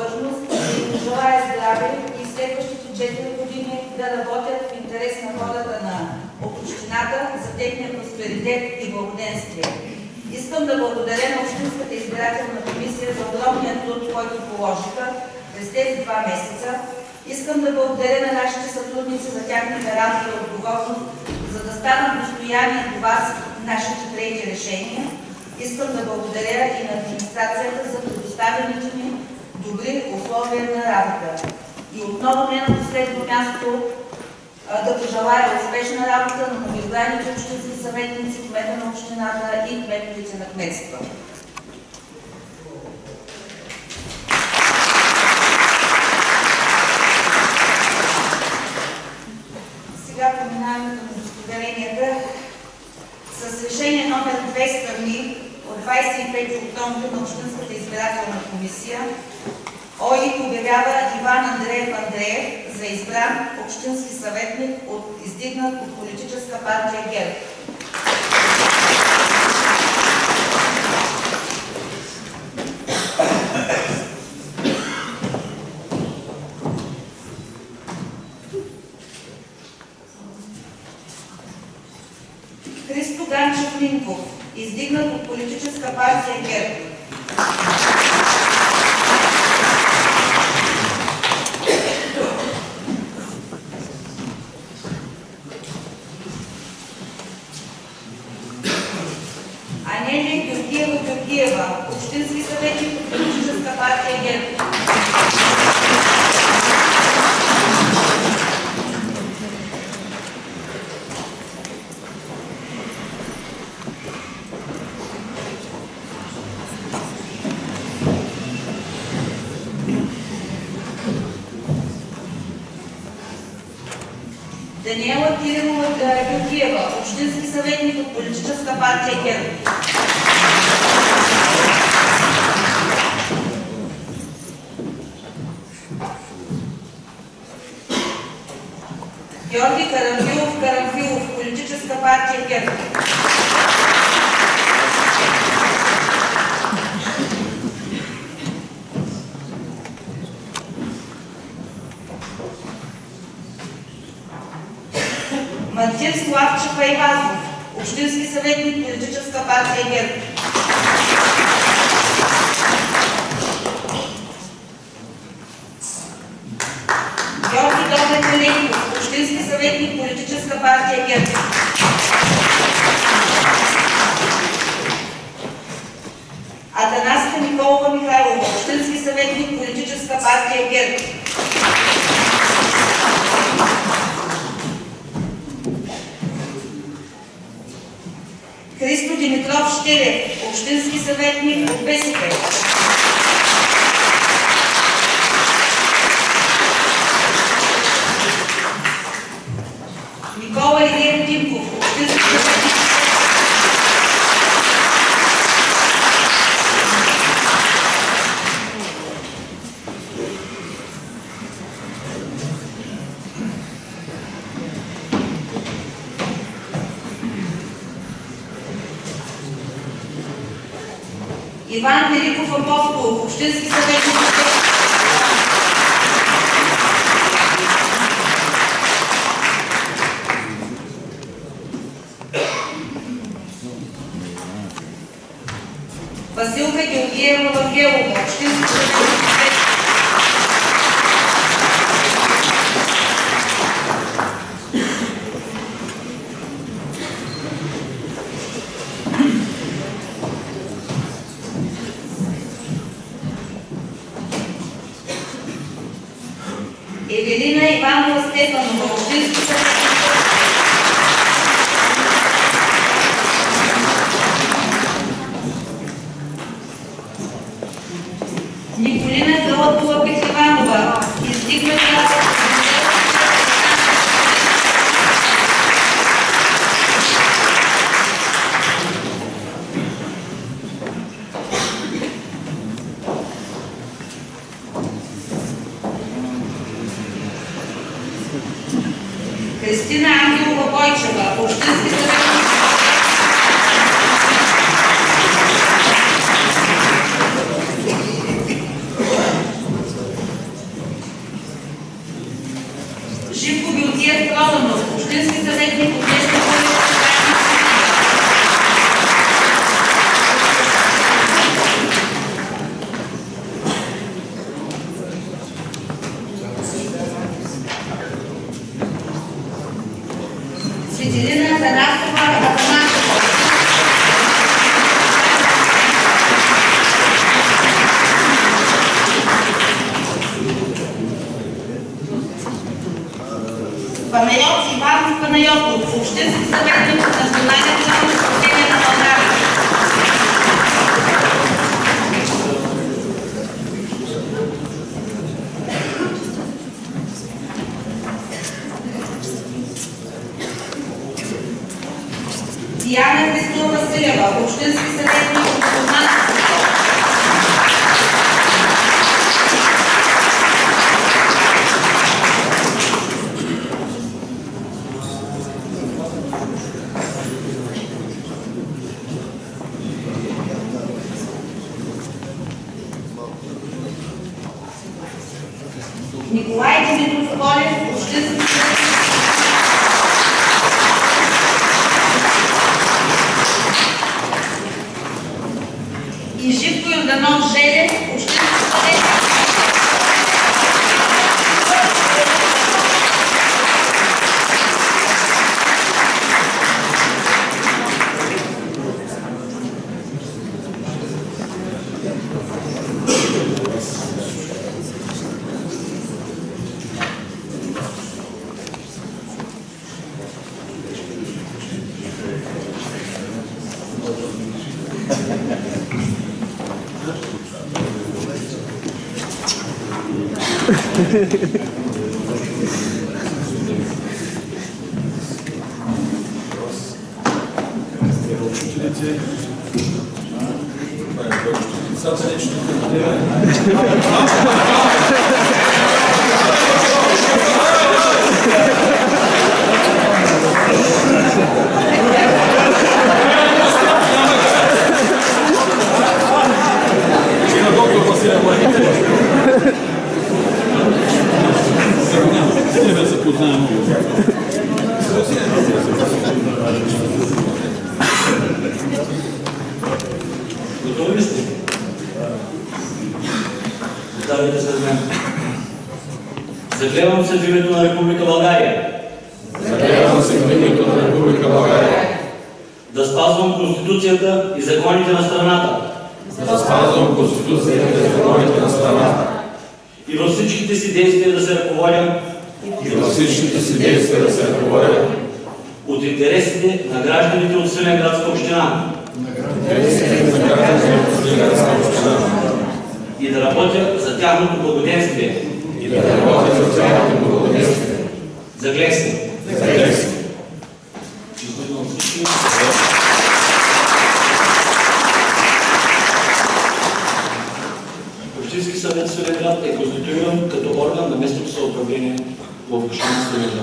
длъжност и им желая здраве и следващите 4 години да работят в интерес на хората на общината за техния просперитет и благоденствие. Искам да благодаря на Общинската избирателна комисия за огромния труд, който положиха през тези 2 месеца. Искам да благодаря на нашите сътрудници за тяхната работа и отговорност, за да станат достояние до вас нашите приети решения. Искам да благодаря и на администрацията за предоставените ни добри условия на работа. И отново не на последно място да пожелая успешна работа на новоизбраните общински съветници, кмета на общината и кметовете на кметства. Сега поминаваме към удостоверенията. С решение номер 2 страни от 25 октомври на Общинската избирателна комисия ОИК обявява Иван Андреев Андреев за избран общински съветник, издигнат от политическа партия ГЕРБ. Христо Ганчев Минков, издигнат от политическа партия ГЕРБ. Анелия Георгиева Георгиева, общински съветник от политическа партия ГЕРБ. Даниела Кирилова Георгиева, общински съветник от политическа партия ГЕРБ. Георги Карамфилов Карамфилов, политическа партия ГЕРБ. Мартин Славчев Айвазов, общински съветник, политическа партия ГЕРБ. Георги Добрев Еленков, общински съветник, политическа партия ГЕРБ. Атанаска Николова Михайлова, общински съветник, политическа партия ГЕРБ. Христо Димитров Щелев, общински съветник от БСП. Никола Илиев Димков, общински съветник. Иван Великов Апостолов, общински съветник. Василка Георгиева Вангелова, общински съветник. Евелина Иванова Стефанова, общински съветник. Николина Золотова Пехливанова, издигната Кристина Ангелова Бойчева, общински съветник. Йоков, общински съветник от Националния национално сдружение на България. Диана Христова Василева, общински съветник от Козмански. Николай Димитров Колев, общински съветник. И Живко Йорданов Желев, общински съветник. Готови ли сте? Давайте след мен. Заклевам се в името на Република България. Заклевам се в името на Република България. Да спазвам Конституцията и законите на страната. Да спазвам Конституцията и законите на страната. И във всичките си действия да се ръководя. От интересите на гражданите от Свиленградска община. И да работя за тяхното благоденствие. Заклех се. Общински съвет Свиленград е конституиран като орган на местното самоуправление в община Свиленград.